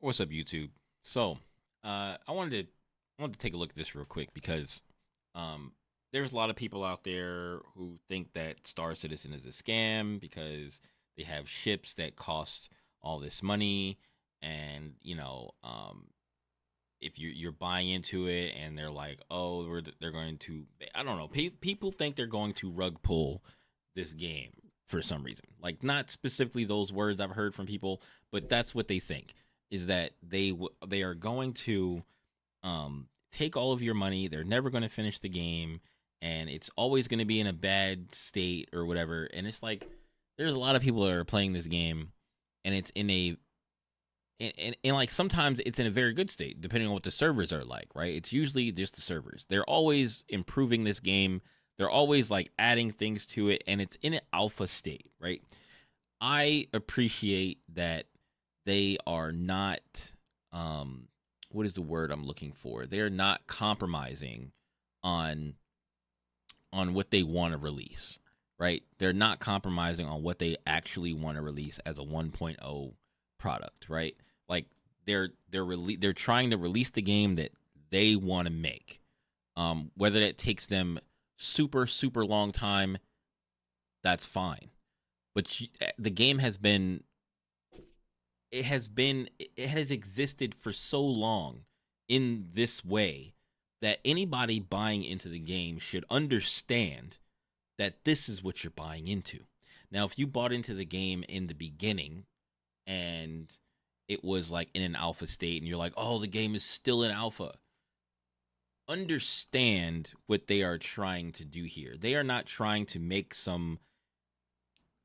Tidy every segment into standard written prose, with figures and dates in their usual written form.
What's up, YouTube? So, I wanted to take a look at this real quick because um, there's a lot of people out there who think that Star Citizen is a scam because they have ships that cost all this money, and if you're buying into it, and they're like, oh, they're going to, I don't know, people think they're going to rug pull this game for some reason. Like, not specifically those words I've heard from people, but that's what they think, is that they are going to take all of your money. They're never going to finish the game, and it's always going to be in a bad state or whatever. And it's like there's a lot of people that are playing this game, and it's in a and like sometimes it's in a very good state depending on what the servers are like, right? It's usually just the servers. They're always improving this game. They're always like adding things to it, and it's in an alpha state, right? I appreciate that they are not what is the word I'm looking for? They're not compromising on what they want to release, right? They're not compromising on what they actually want to release as a 1.0 product, right? Like they're trying to release the game that they want to make. Whether that takes them super long time, that's fine. But the game has existed for so long in this way that anybody buying into the game should understand that this is what you're buying into. Now, if you bought into the game in the beginning and it was like in an alpha state and you're like, oh, the game is still in alpha, understand what they are trying to do here. They are not trying to make some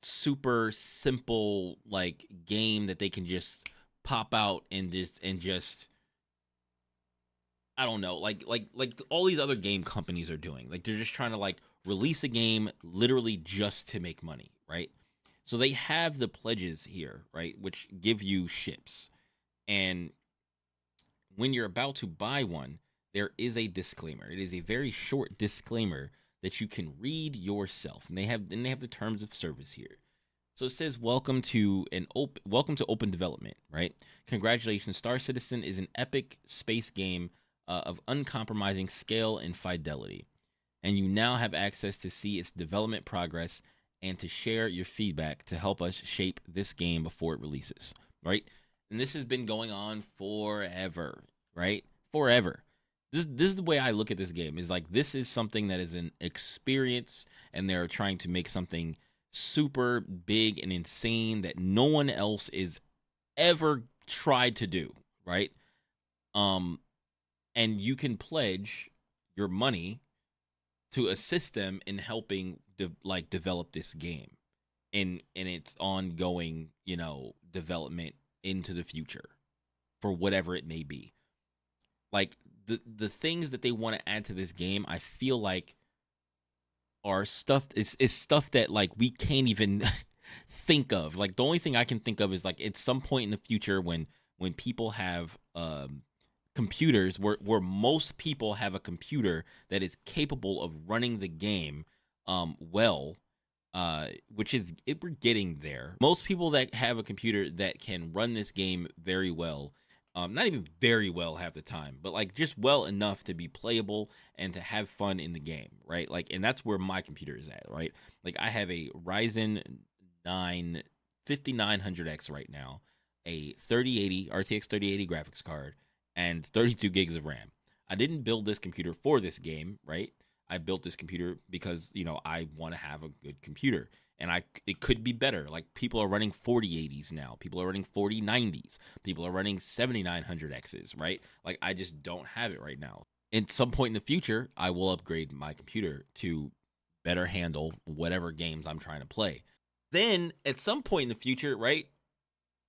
super simple like game that they can just pop out and just I don't know, like all these other game companies are doing. Like they're just trying to like release a game literally just to make money, right? So they have the pledges here, right, which give you ships. And when you're about to buy one, there is a disclaimer. It is a very short disclaimer that you can read yourself. And they have the terms of service here. So it says, welcome to open development, right? Congratulations, Star Citizen is an epic space game of uncompromising scale and fidelity, and you now have access to see its development progress and to share your feedback to help us shape this game before it releases, right? And this has been going on forever, right? Forever. This is the way I look at this game. Is like this is something that is an experience, and they're trying to make something super big and insane that no one else is ever tried to do, right? Um, and you can pledge your money to assist them in helping develop this game in its ongoing, development into the future for whatever it may be. Like the things that they want to add to this game, I feel like are stuff is stuff that like we can't even think of. Like the only thing I can think of is like at some point in the future when people have computers where most people have a computer that is capable of running the game well, which is we're getting there. Most people that have a computer that can run this game very well, not even very well half the time, but like just well enough to be playable and to have fun in the game, right? Like, and that's where my computer is at, right? Like, I have a Ryzen 9 5900X right now, a 3080 RTX 3080 graphics card, and 32 gigs of RAM. I didn't build this computer for this game, right? I built this computer because I want to have a good computer, and it could be better. Like people are running 4080s now, people are running 4090s, people are running 7900Xs, right? Like I just don't have it right now. At some point in the future, I will upgrade my computer to better handle whatever games I'm trying to play. Then at some point in the future, right?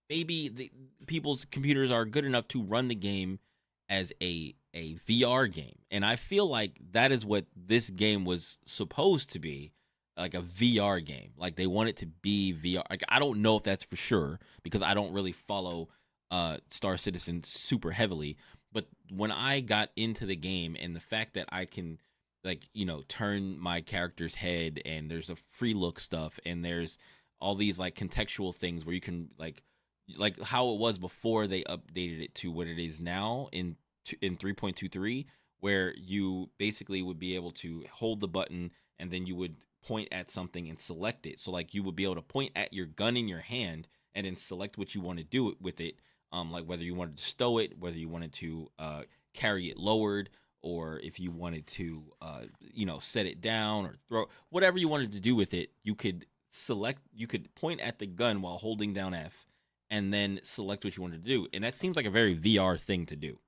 Maybe people's computers are good enough to run the game as a VR game. And I feel like that is what this game was supposed to be, like a VR game. Like they want it to be VR. Like I don't know if that's for sure because I don't really follow Star Citizen super heavily, but when I got into the game and the fact that I can like, turn my character's head, and there's a free look stuff, and there's all these like contextual things where you can like like how it was before they updated it to what it is now in 3.23, where you basically would be able to hold the button and then you would point at something and select it. So like you would be able to point at your gun in your hand and then select what you want to do with it. Like whether you wanted to stow it, whether you wanted to carry it lowered, or if you wanted to set it down or throw whatever you wanted to do with it, you could point at the gun while holding down F and then select what you wanted to do. And that seems like a very VR thing to do.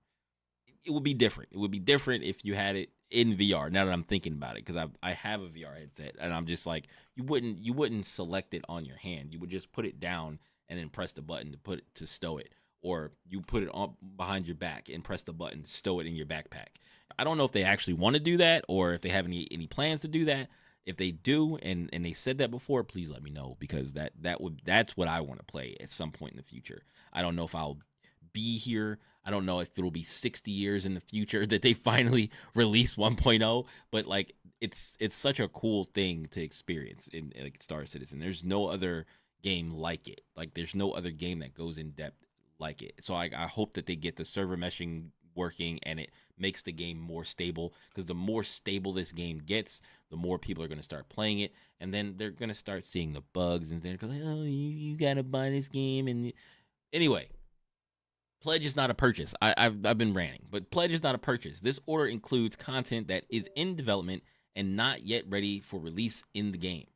It would be different. It would be different if you had it in VR. Now that I'm thinking about it, because I have a VR headset, and I'm just like, you wouldn't select it on your hand. You would just put it down and then press the button to stow it, or you put it on behind your back and press the button to stow it in your backpack. I don't know if they actually want to do that or if they have any plans to do that. If they do, and they said that before, please let me know, because that's what I want to play at some point in the future. I don't know if I'll be here. I don't know if it'll be 60 years in the future that they finally release 1.0, but like it's such a cool thing to experience in like Star Citizen. There's no other game like it. Like there's no other game that goes in depth like it. So I hope that they get the server meshing working and it makes the game more stable, because the more stable this game gets, the more people are going to start playing it, and then they're going to start seeing the bugs and they're going, oh, you got to buy this game. And anyway, pledge is not a purchase. I've been ranting, but pledge is not a purchase. This order includes content that is in development and not yet ready for release in the game.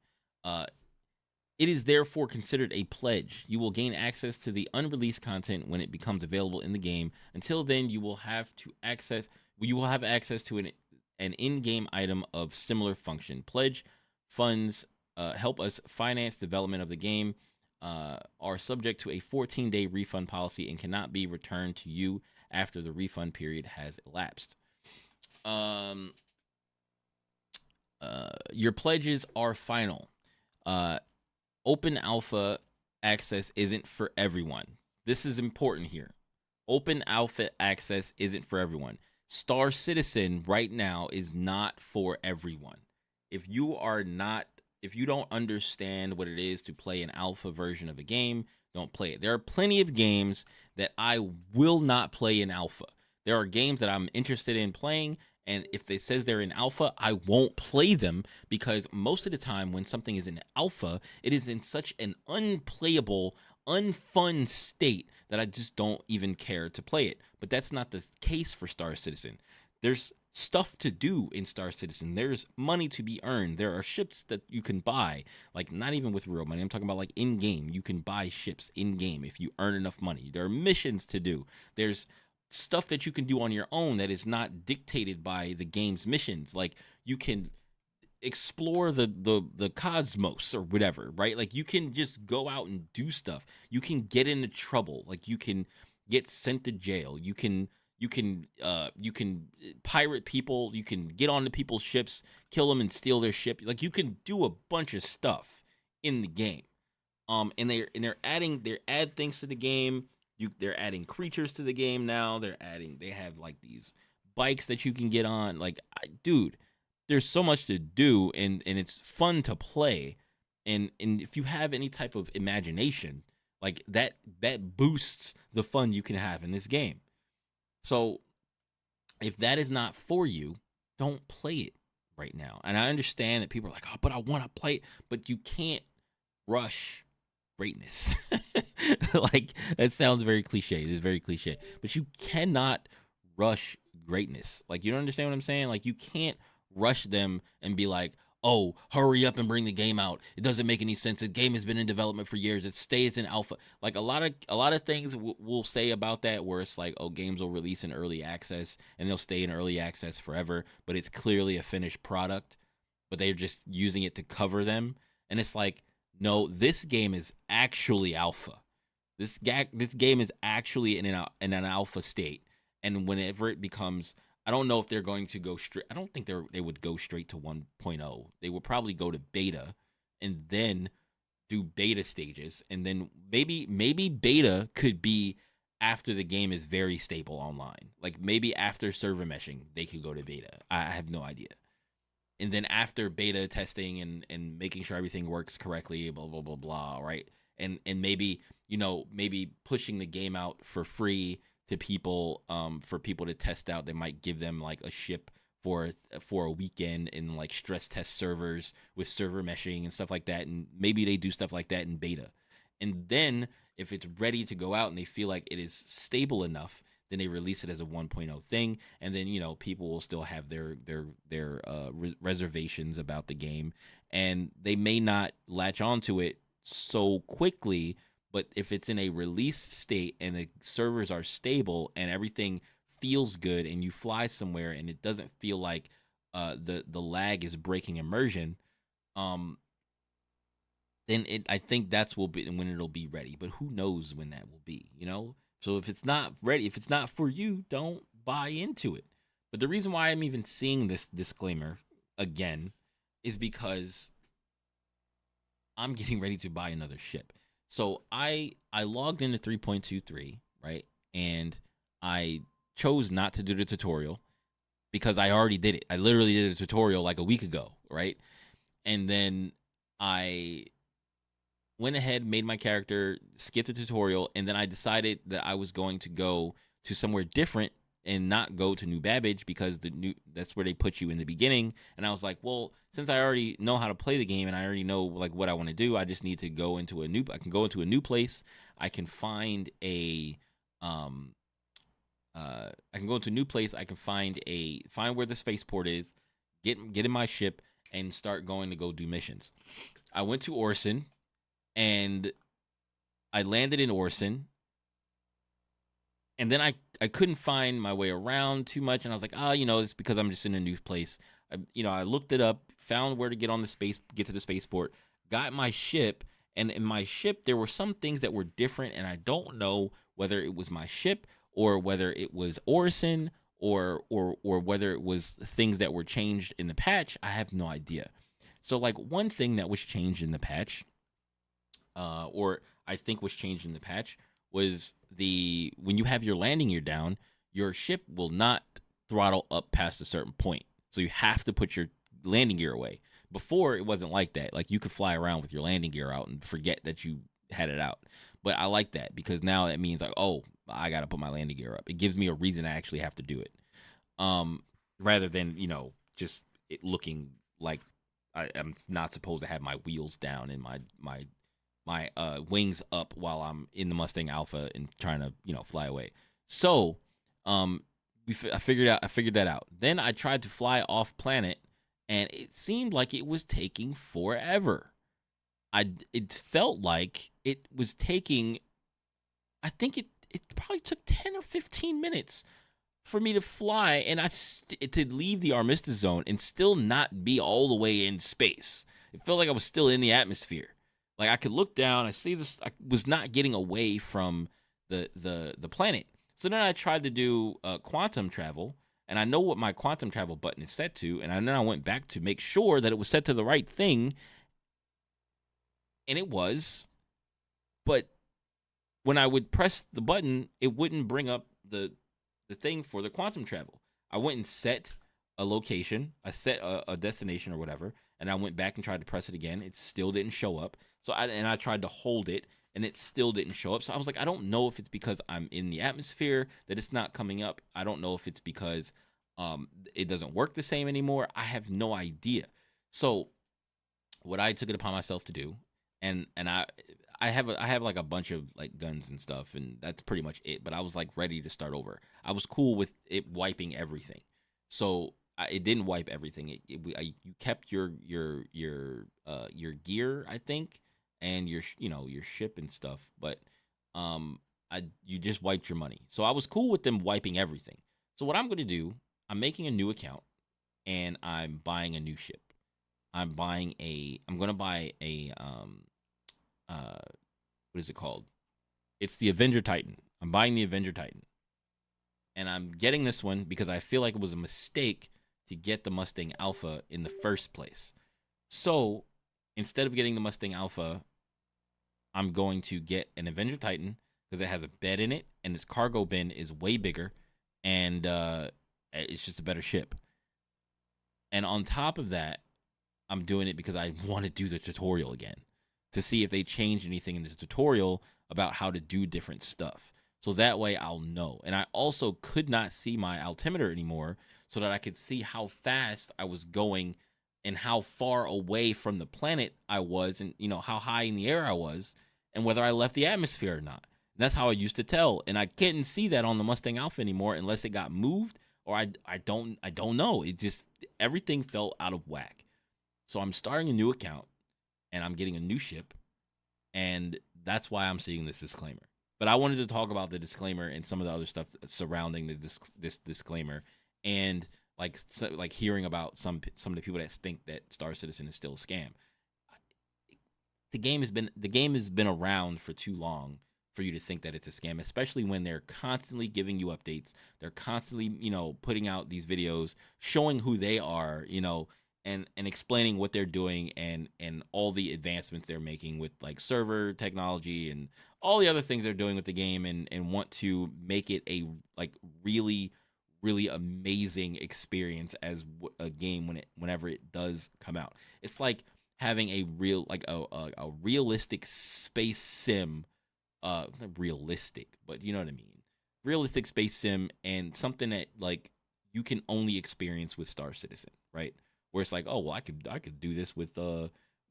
It is therefore considered a pledge. You will gain access to the unreleased content when it becomes available in the game. Until then, you will have access to an in-game item of similar function. Pledge funds help us finance development of the game, are subject to a 14-day refund policy and cannot be returned to you after the refund period has elapsed. Your pledges are final. Open alpha access isn't for everyone. This is important here. Open alpha access isn't for everyone. Star Citizen right now is not for everyone. If you don't understand what it is to play an alpha version of a game, don't play it. There are plenty of games that I will not play in alpha. There are games that I'm interested in playing, and if it says they're in alpha, I won't play them, because most of the time when something is in alpha, it is in such an unplayable, unfun state that I just don't even care to play it. But that's not the case for Star Citizen. There's stuff to do in Star Citizen. There's money to be earned. There are ships that you can buy, like not even with real money. I'm talking about like in game. You can buy ships in game if you earn enough money. There are missions to do. There's stuff that you can do on your own that is not dictated by the game's missions. Like you can explore the cosmos or whatever, right? Like you can just go out and do stuff. You can get into trouble. Like you can get sent to jail. You can pirate people. You can get onto people's ships, kill them and steal their ship. Like you can do a bunch of stuff in the game. And they're add things to the game. They're adding creatures to the game now. They have like these bikes that you can get on. Like, dude, there's so much to do, and it's fun to play. And if you have any type of imagination, like that boosts the fun you can have in this game. So if that is not for you, don't play it right now. And I understand that people are like, oh, but I want to play it, but you can't rush greatness. Like that sounds very cliche. It is very cliche, but you cannot rush greatness. Like you don't understand what I'm saying? Like you can't rush them and be like, oh, hurry up and bring the game out. It doesn't make any sense. The game has been in development for years. It stays in alpha. Like a lot of things we'll say about that, where it's like, oh, games will release in early access and they'll stay in early access forever, but it's clearly a finished product, but they're just using it to cover them. And it's like, no, this game is actually alpha. This game is actually in an alpha state, and whenever it becomes, I don't know if they're going to go straight. I don't think they would go straight to 1.0. They would probably go to beta, and then do beta stages, and then maybe beta could be after the game is very stable online. Like maybe after server meshing, they could go to beta. I have no idea. And then after beta testing and making sure everything works correctly, blah blah blah blah, right? and maybe, maybe pushing the game out for free to people, for people to test out. They might give them like a ship for a weekend in like stress test servers with server meshing and stuff like that, and maybe they do stuff like that in beta. And then if it's ready to go out and they feel like it is stable enough, then they release it as a 1.0 thing, and then people will still have their reservations about the game, and they may not latch onto it so quickly. But if it's in a release state and the servers are stable and everything feels good, and you fly somewhere and it doesn't feel like the lag is breaking immersion, um, then I think that's will be when it'll be ready. But who knows when that will be, So if it's not ready, if it's not for you, don't buy into it. But the reason why I'm even seeing this disclaimer again is because I'm getting ready to buy another ship. So I logged into 3.23, right? And I chose not to do the tutorial because I already did it. I literally did a tutorial like a week ago, right? And then I went ahead, made my character, skipped the tutorial, and then I decided that I was going to go to somewhere different and not go to New Babbage because that's where they put you in the beginning. And I was like, well, since I already know how to play the game and I already know like what I want to do, I just need to go into I can go into a new place. I can find a I can go into a new place. I can find where the spaceport is, get in my ship, and start going to go do missions. I went to Orson, and I landed in Orson, and then I couldn't find my way around too much, and I was like, it's because I'm just in a new place. I looked it up, found where to get to the spaceport, got my ship, and in my ship there were some things that were different, and I don't know whether it was my ship or whether it was Orson or whether it was things that were changed in the patch. I have no idea. So like one thing that was changed in the patch, or I think was changed in the patch, was when you have your landing gear down, your ship will not throttle up past a certain point. So you have to put your landing gear away. Before, it wasn't like that. Like you could fly around with your landing gear out and forget that you had it out. But I like that because now that means like, oh, I got to put my landing gear up. It gives me a reason to actually have to do it. Rather than, just it looking like I'm not supposed to have my wheels down and my wings up while I'm in the Mustang Alpha and trying to fly away. So I figured that out. Then I tried to fly off planet, and it seemed like it was taking forever. It felt like it was taking. I think it probably took 10 or 15 minutes for me to fly, and to leave the Armistice Zone and still not be all the way in space. It felt like I was still in the atmosphere. Like I could look down, I see this. I was not getting away from the planet. So then I tried to do quantum travel, and I know what my quantum travel button is set to, and then I went back to make sure that it was set to the right thing, and it was. But when I would press the button, it wouldn't bring up the thing for the quantum travel. I went and set a location, I set a destination or whatever, and I went back and tried to press it again. It still didn't show up. So I tried to hold it, and it still didn't show up. So I was like, I don't know if it's because I'm in the atmosphere that it's not coming up. I don't know if it's because it doesn't work the same anymore. I have no idea. So what I took it upon myself to do, and I have like a bunch of like guns and stuff, and that's pretty much it. But I was like ready to start over. I was cool with it wiping everything. So it didn't wipe everything. You kept your gear, I think, and your ship and stuff. But you just wiped your money. So I was cool with them wiping everything. So what I'm gonna do, I'm making a new account, and I'm buying a new ship. I'm gonna buy a what is it called? It's the Avenger Titan. I'm buying the Avenger Titan. And I'm getting this one because I feel like it was a mistake to get the Mustang Alpha in the first place. So instead of getting the Mustang Alpha, I'm going to get an Avenger Titan because it has a bed in it and its cargo bin is way bigger, and it's just a better ship. And on top of that, I'm doing it because I want to do the tutorial again. to see if they changed anything in the tutorial about how to do different stuff. So that way I'll know. And I also could not see my altimeter anymore so that I could see how fast I was going and how far away from the planet I was, and how high in the air I was, and whether I left the atmosphere or not. And that's how I used to tell. And I couldn't see that on the Mustang Alpha anymore unless it got moved, or I don't know. It just, everything felt out of whack. So I'm starting a new account and I'm getting a new ship, and that's why I'm seeing this disclaimer. But I wanted to talk about the disclaimer and some of the other stuff surrounding this disclaimer, and like hearing about some of the people that think that Star Citizen is still a scam. The game has been around for too long for you to think that it's a scam, especially when they're constantly giving you updates. They're constantly, putting out these videos showing who they are, and explaining what they're doing, and all the advancements they're making with like server technology and all the other things they're doing with the game, and want to make it a like really really amazing experience as a game whenever it does come out. It's like having a real like a realistic space sim, not realistic, but you know what I mean, realistic space sim, and something that like you can only experience with Star Citizen, right? Where it's like, oh well, I could do this with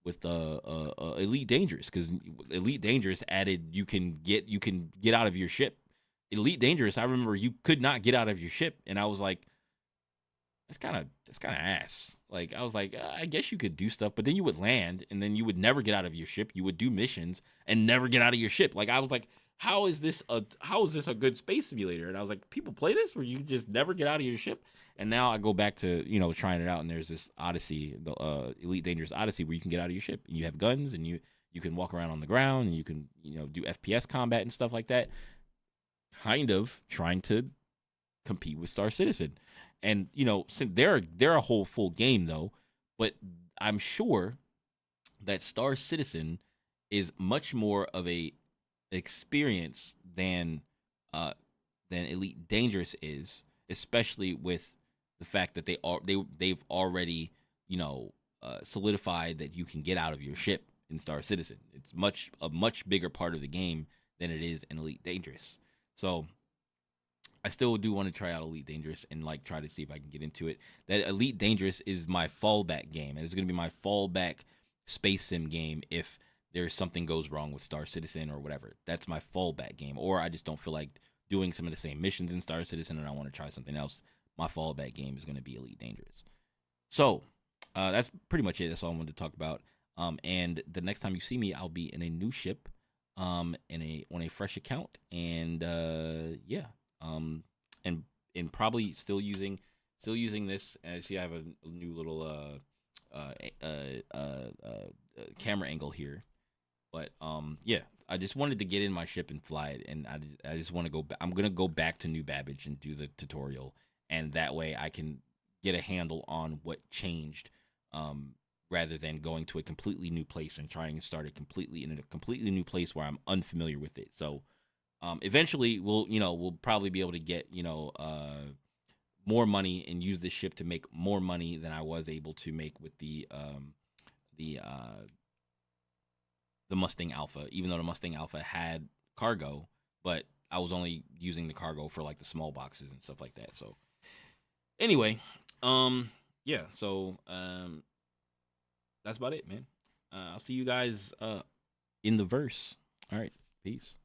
Elite Dangerous, because Elite Dangerous added you can get out of your ship. Elite Dangerous, I remember you could not get out of your ship, and I was like, that's kind of ass. Like I was like, I guess you could do stuff, but then you would land, and then you would never get out of your ship. You would do missions and never get out of your ship. Like I was like, how is this a good space simulator? And I was like, people play this where you just never get out of your ship. And now I go back to trying it out, and there's this Odyssey, the Elite Dangerous Odyssey, where you can get out of your ship and you have guns, and you can walk around on the ground, and you can do FPS combat and stuff like that. Kind of trying to compete with Star Citizen. And since they're a whole full game though, but I'm sure that Star Citizen is much more of a experience than Elite Dangerous is, especially with the fact that they've already solidified that you can get out of your ship in Star Citizen. It's a much bigger part of the game than it is in Elite Dangerous. So I still do want to try out Elite Dangerous and like try to see if I can get into it. That Elite Dangerous is my fallback game, and it's going to be my fallback space sim game if there's something goes wrong with Star Citizen or whatever. That's my fallback game, or I just don't feel like doing some of the same missions in Star Citizen and I want to try something else. My fallback game is going to be Elite Dangerous. So that's pretty much it. That's all I wanted to talk about. And the next time you see me, I'll be in a new ship, on a fresh account, and yeah, and probably still using this. See, I have a new little camera angle here, but yeah, I just wanted to get in my ship and fly it, and I just want to go. I'm gonna go back to New Babbage and do the tutorial, and that way I can get a handle on what changed, rather than going to a completely new place and trying to start in a completely new place where I'm unfamiliar with it. So eventually we'll probably be able to get more money and use this ship to make more money than I was able to make with the Mustang Alpha, even though the Mustang Alpha had cargo, but I was only using the cargo for like the small boxes and stuff like that. So anyway, yeah, so that's about it, man. I'll see you guys in the verse. All right, peace.